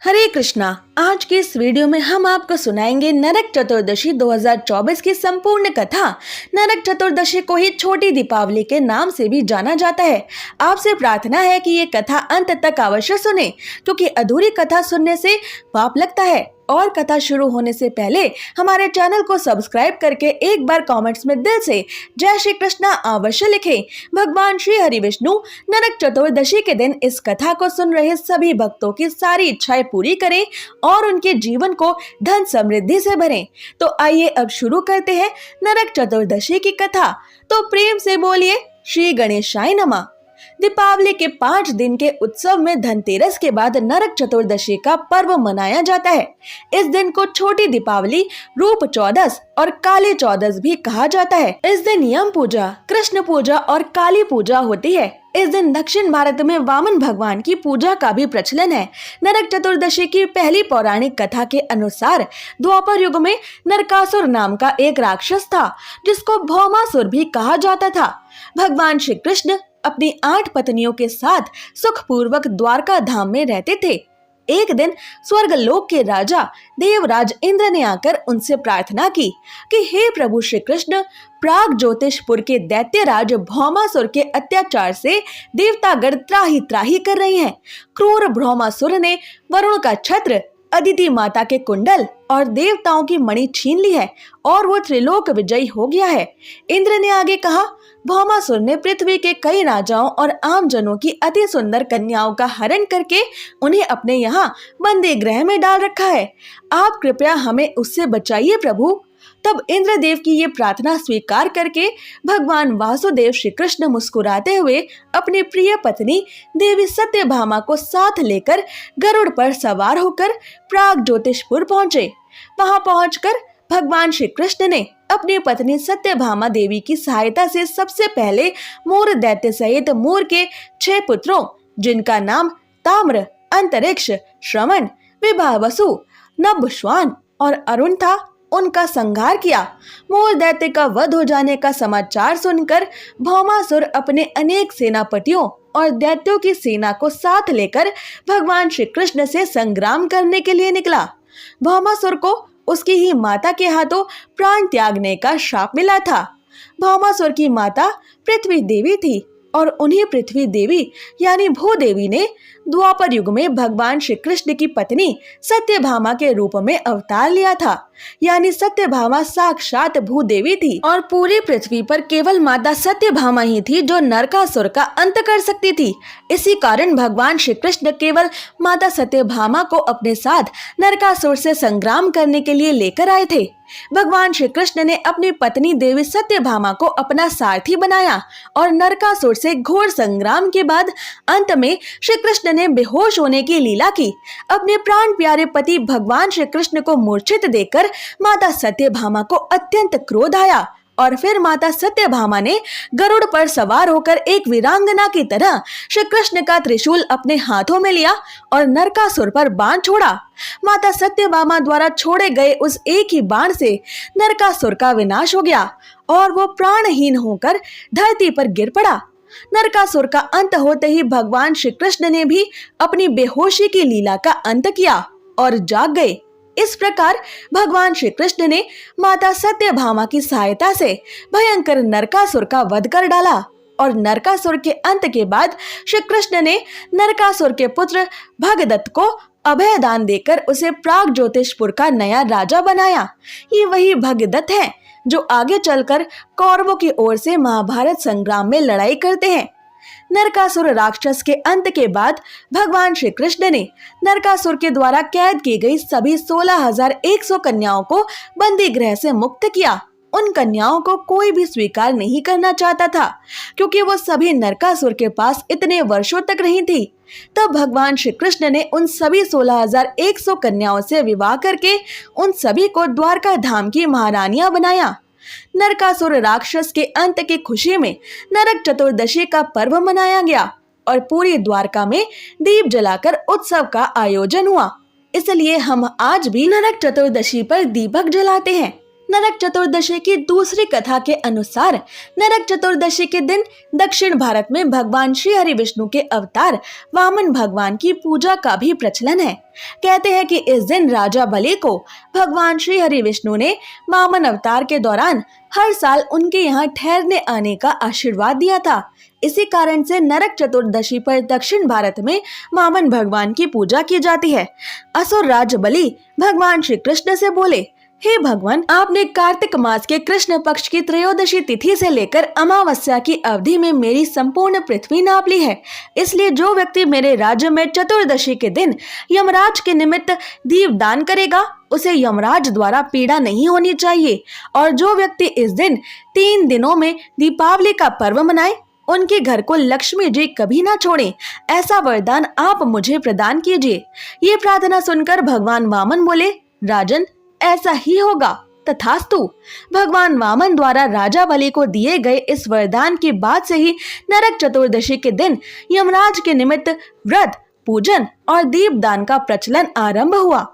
हरे कृष्णा। आज के इस वीडियो में हम आपको सुनाएंगे नरक चतुर्दशी 2024 की संपूर्ण कथा। नरक चतुर्दशी को ही छोटी दीपावली के नाम से भी जाना जाता है। आपसे प्रार्थना है कि ये कथा अंत तक अवश्य सुने, क्योंकि अधूरी कथा सुनने से पाप लगता है। और कथा शुरू होने से पहले हमारे चैनल को सब्सक्राइब करके एक बार कमेंट्स में दिल से जय श्री कृष्णा अवश्य लिखें। भगवान श्री हरि विष्णु नरक चतुर्दशी के दिन इस कथा को सुन रहे सभी भक्तों की सारी इच्छाएं पूरी करें और उनके जीवन को धन समृद्धि से भरें। तो आइए अब शुरू करते हैं नरक चतुर्दशी की कथा। तो प्रेम से बोलिए श्री गणेशाय नमः। दीपावली के 5 दिन के उत्सव में धनतेरस के बाद नरक चतुर्दशी का पर्व मनाया जाता है। इस दिन को छोटी दीपावली, रूप चौदस और काली चौदस भी कहा जाता है। इस दिन यम पूजा, कृष्ण पूजा और काली पूजा होती है। इस दिन दक्षिण भारत में वामन भगवान की पूजा का भी प्रचलन है। नरक चतुर्दशी की पहली पौराणिक कथा के अनुसार द्वापर युग में नरकासुर नाम का एक राक्षस था, जिसको भौमासुर भी कहा जाता था। भगवान श्री कृष्ण अपनी 8 पत्नियों के साथ सुखपूर्वक द्वारका धाम में रहते थे। एक दिन स्वर्गलोक के राजा देवराज इंद्र ने आकर उनसे प्रार्थना की कि हे प्रभु श्री कृष्ण, प्राग ज्योतिषपुर के दैत्यराज भौमासुर के अत्याचार से देवतागण त्राही त्राही कर रहे हैं। क्रूर भौमासुर ने वरुण का छत्र, अदिति माता के कुंडल और देवताओं की मणि छीन ली है और वो त्रिलोक विजयी हो गया है। इंद्र ने आगे कहा, भौमासुर ने पृथ्वी के कई राजाओं और आम जनों की अति सुंदर कन्याओं का हरण करके उन्हें अपने यहाँ बंदी गृह में डाल रखा है। आप कृपया हमें उससे बचाइए प्रभु। तब इंद्रदेव की ये प्रार्थना स्वीकार करके भगवान वासुदेव श्री कृष्ण मुस्कुराते हुए अपनी प्रिय पत्नी देवी सत्यभामा को साथ लेकर गरुड़ पर सवार होकर प्राग ज्योतिषपुर पहुँचे। वहां पहुंचकर भगवान श्री कृष्ण ने अपनी पत्नी सत्यभामा देवी की सहायता से सबसे पहले मोर दैत्य सहित मोर के 6 पुत्रों, जिनका नाम ताम्र, अंतरिक्ष, श्रवण, विभावसु, नभश्वान और अरुण था, उनका संहार किया। मोर दैत्य का वध हो जाने का समाचार सुनकर भौमासुर अपने अनेक सेनापतियों और दैत्यों की सेना को साथ लेकर भगवान श्री कृष्ण से संग्राम करने के लिए निकला। भौमासुर को उसकी ही माता के हाथों प्राण त्यागने का श्राप मिला था। भौमासुर की माता पृथ्वी देवी थी और उन्हीं पृथ्वी देवी यानी भूदेवी ने द्वापर युग में भगवान श्री कृष्ण की पत्नी सत्यभामा के रूप में अवतार लिया था। यानी सत्यभामा साक्षात भूदेवी थी और पूरी पृथ्वी पर केवल माता सत्यभामा ही थी जो नरकासुर का अंत कर सकती थी। इसी कारण भगवान श्री कृष्ण केवल माता सत्यभामा को अपने साथ नरकासुर से संग्राम करने के लिए लेकर आए थे। भगवान श्री कृष्ण ने अपनी पत्नी देवी सत्यभामा को अपना सारथी बनाया और नरकासुर से घोर संग्राम के बाद अंत में श्री कृष्ण ने बेहोश होने की लीला की। अपने प्राण प्यारे पति भगवान श्री कृष्ण को मूर्छित देखकर माता सत्यभामा को अत्यंत क्रोध आया और फिर माता सत्यभामा ने गरुड़ पर सवार होकर एक वीरांगना की तरह श्री कृष्ण का त्रिशूल अपने हाथों में लिया और नरकासुर पर बाण छोड़ा। माता सत्यभामा द्वारा छोड़े गए उस एक ही बाण से नरकासुर का विनाश हो गया और वो प्राणहीन होकर धरती पर गिर पड़ा। नरकासुर का अंत होते ही भगवान श्री कृष्ण ने भी अपनी बेहोशी की लीला का अंत किया और जाग गए। इस प्रकार भगवान श्री कृष्ण ने माता सत्यभामा की सहायता से भयंकर नरकासुर का वध कर डाला और नरकासुर के अंत के बाद श्री कृष्ण ने नरकासुर के पुत्र भगदत्त को अभय दान देकर उसे प्राग ज्योतिषपुर का नया राजा बनाया। ये वही भगदत्त है जो आगे चलकर कौरवों की ओर से महाभारत संग्राम में लड़ाई करते हैं। नरकासुर राक्षस के अंत के बाद भगवान श्री कृष्ण ने नरकासुर के द्वारा कैद की गई सभी 16,100 कन्याओं को बंदी गृह से मुक्त किया। उन कन्याओं को कोई भी स्वीकार नहीं करना चाहता था, क्योंकि वो सभी नरकासुर के पास इतने वर्षों तक रही थी। तब भगवान श्री कृष्ण ने उन सभी 16,100 कन्याओं से विवाह करके उन सभी को द्वारका धाम की महारानियां बनाया। नरकासुर राक्षस के अंत की खुशी में नरक चतुर्दशी का पर्व मनाया गया और पूरी द्वारका में दीप जलाकर उत्सव का आयोजन हुआ। इसलिए हम आज भी नरक चतुर्दशी पर दीपक जलाते हैं। नरक चतुर्दशी की दूसरी कथा के अनुसार नरक चतुर्दशी के दिन दक्षिण भारत में भगवान श्री हरि विष्णु के अवतार वामन भगवान की पूजा का भी प्रचलन है। कहते हैं कि इस दिन राजा बलि को भगवान श्री हरि विष्णु ने वामन अवतार के दौरान हर साल उनके यहाँ ठहरने आने का आशीर्वाद दिया था। इसी कारण से नरक चतुर्दशी पर दक्षिण भारत में वामन भगवान की पूजा की जाती है। असुर राज बलि भगवान श्री कृष्ण से बोले, हे भगवान, आपने कार्तिक मास के कृष्ण पक्ष की त्रयोदशी तिथि से लेकर अमावस्या की अवधि में मेरी संपूर्ण पृथ्वी नाप ली है। इसलिए जो व्यक्ति मेरे राज्य में चतुर्दशी के दिन यमराज के निमित्त दीप दान करेगा उसे यमराज द्वारा पीड़ा नहीं होनी चाहिए। और जो व्यक्ति इस दिन 3 दिनों में दीपावली का पर्व मनाए उनके घर को लक्ष्मी जी कभी ना छोड़ें। ऐसा वरदान आप मुझे प्रदान कीजिए। ये प्रार्थना सुनकर भगवान वामन बोले, राजन, ऐसा ही होगा, तथास्तु। भगवान वामन द्वारा राजा बलि को दिए गए इस वरदान के बाद से ही नरक चतुर्दशी के दिन यमराज के निमित्त व्रत, पूजन और दीपदान का प्रचलन आरंभ हुआ।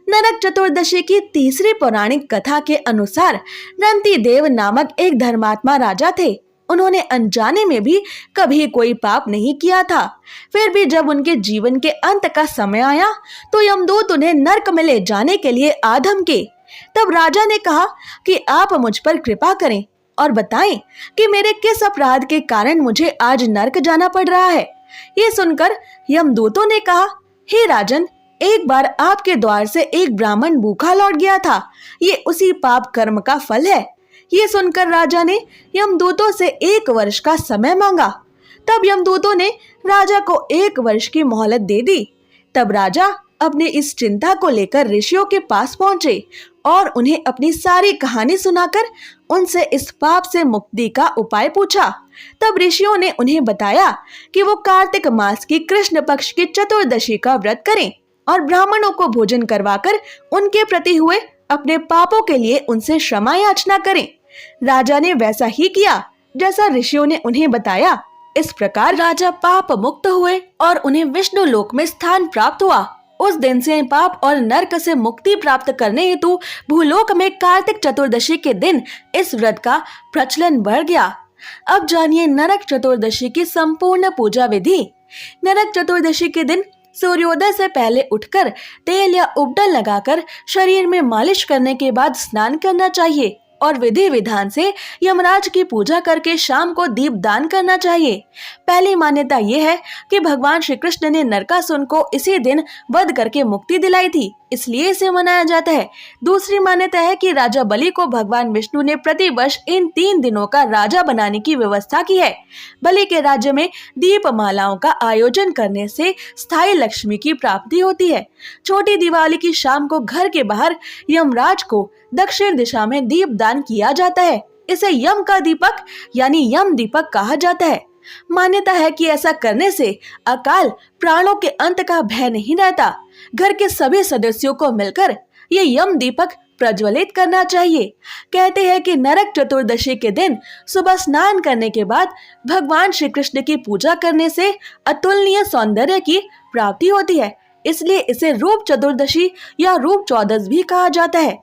नरक चतुर्दशी की तीसरी पौराणिक कथा के अनुसार रंती देव नामक एक धर्मात्मा राजा थे। उन्होंने अनजाने में भी कभी कोई पाप नहीं किया था। फिर भी जब उनके जीवन के अंत का समय आया तो यमदूत उन्हें नरक में ले जाने के लिए आधमके। तब राजा ने कहा कि आप मुझ पर कृपा करें और बताएं कि मेरे किस अपराध के कारण मुझे आज नरक जाना पड़ रहा है। ये सुनकर यमदूतों ने कहा, हे राजन, एक बार आपके द्वार से एक ब्राह्मण भूखा लौट गया था। ये उसी पाप कर्म का फल है। ये सुनकर राजा ने यमदूतों से 1 वर्ष का समय मांगा। तब यमदूतों ने राजा को 1 वर्ष की मोहलत दे दी। तब राजा अपने इस चिंता को लेकर ऋषियों के पास पहुंचे और उन्हें अपनी सारी कहानी सुनाकर उनसे इस पाप से मुक्ति का उपाय पूछा। तब ऋषियों ने उन्हें बताया कि वो कार्तिक मास की कृष्ण पक्ष की चतुर्दशी का व्रत करें और ब्राह्मणों को भोजन करवाकर उनके प्रति हुए अपने पापों के लिए उनसे क्षमा याचना करें। राजा ने वैसा ही किया जैसा ऋषियों ने उन्हें बताया। इस प्रकार राजा पाप मुक्त हुए और उन्हें विष्णु लोक में स्थान प्राप्त हुआ। उस दिन से पाप और नरक से मुक्ति प्राप्त करने हेतु भूलोक में कार्तिक चतुर्दशी के दिन इस व्रत का प्रचलन बढ़ गया। अब जानिए नरक चतुर्दशी की संपूर्ण पूजा विधि। नरक चतुर्दशी के दिन सूर्योदय से पहले उठकर तेल या उपटन लगाकर शरीर में मालिश करने के बाद स्नान करना चाहिए और विधि विधान से यमराज की पूजा करके शाम को दीप दान करना चाहिए। पहली मान्यता यह है कि भगवान श्री कृष्ण ने नरकासुर को इसी दिन वध करके मुक्ति दिलाई थी, इसलिए इसे मनाया जाता है। दूसरी मान्यता है कि राजा बलि को भगवान विष्णु ने प्रतिवर्ष इन 3 दिनों का राजा बनाने की व्यवस्था की है। बलि के राज्य में दीपमालाओं का आयोजन करने से स्थायी लक्ष्मी की प्राप्ति होती है। छोटी दिवाली की शाम को घर के बाहर यमराज को दक्षिण दिशा में दीप दान किया जाता है। इसे यम का दीपक यानी यम दीपक कहा जाता है। मान्यता है कि ऐसा करने से अकाल प्राणों के अंत का भय नहीं रहता। घर के सभी सदस्यों को मिलकर ये यम दीपक प्रज्वलित करना चाहिए। कहते हैं कि नरक चतुर्दशी के दिन सुबह स्नान करने के बाद भगवान श्री कृष्ण की पूजा करने से अतुलनीय सौंदर्य की प्राप्ति होती है, इसलिए इसे रूप चतुर्दशी या रूप चौदस भी कहा जाता है।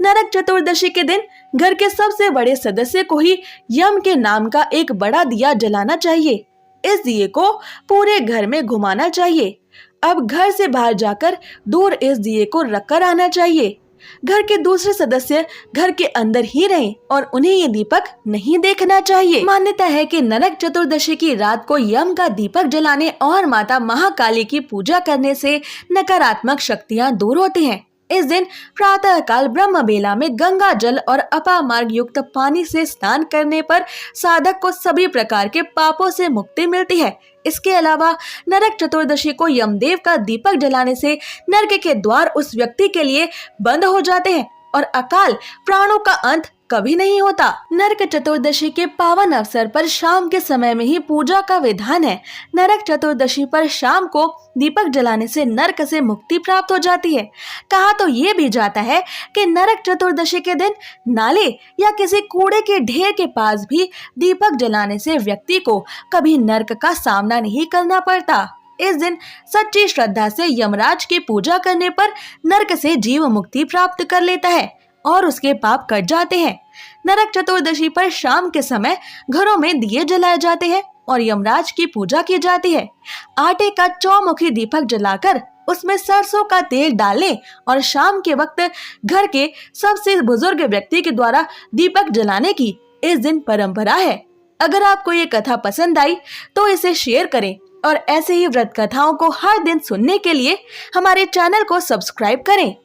नरक चतुर्दशी के दिन घर के सबसे बड़े सदस्य को ही यम के नाम का एक बड़ा दिया जलाना चाहिए। इस दिए को पूरे घर में घुमाना चाहिए। अब घर से बाहर जाकर दूर इस दिए को रखकर आना चाहिए। घर के दूसरे सदस्य घर के अंदर ही रहें और उन्हें ये दीपक नहीं देखना चाहिए। मान्यता है कि नरक चतुर्दशी की रात को यम का दीपक जलाने और माता महाकाली की पूजा करने से नकारात्मक शक्तियां दूर होती हैं। इस दिन प्रातः काल ब्रह्म बेला में गंगा जल और अपामार्ग युक्त पानी से स्नान करने पर साधक को सभी प्रकार के पापों से मुक्ति मिलती है। इसके अलावा नरक चतुर्दशी को यमदेव का दीपक जलाने से नरक के द्वार उस व्यक्ति के लिए बंद हो जाते हैं और अकाल प्राणों का अंत कभी नहीं होता। नरक चतुर्दशी के पावन अवसर पर शाम के समय में ही पूजा का विधान है। नरक चतुर्दशी पर शाम को दीपक जलाने से नरक से मुक्ति प्राप्त हो जाती है। कहा तो ये भी जाता है कि नरक चतुर्दशी के दिन नाले या किसी कूड़े के ढेर के पास भी दीपक जलाने से व्यक्ति को कभी नरक का सामना नहीं करना पड़ता। इस दिन सच्ची श्रद्धा से यमराज की पूजा करने पर नरक से जीव मुक्ति प्राप्त कर लेता है। और उसके पाप कट जाते हैं। नरक चतुर्दशी पर शाम के समय घरों में दिए जलाए जाते हैं और यमराज की पूजा की जाती है। आटे का चौमुखी दीपक जलाकर उसमें सरसों का तेल डालें और शाम के वक्त घर के सबसे बुजुर्ग व्यक्ति के द्वारा दीपक जलाने की इस दिन परंपरा है। अगर आपको ये कथा पसंद आई तो इसे शेयर करें और ऐसे ही व्रत कथाओं को हर दिन सुनने के लिए हमारे चैनल को सब्सक्राइब करें।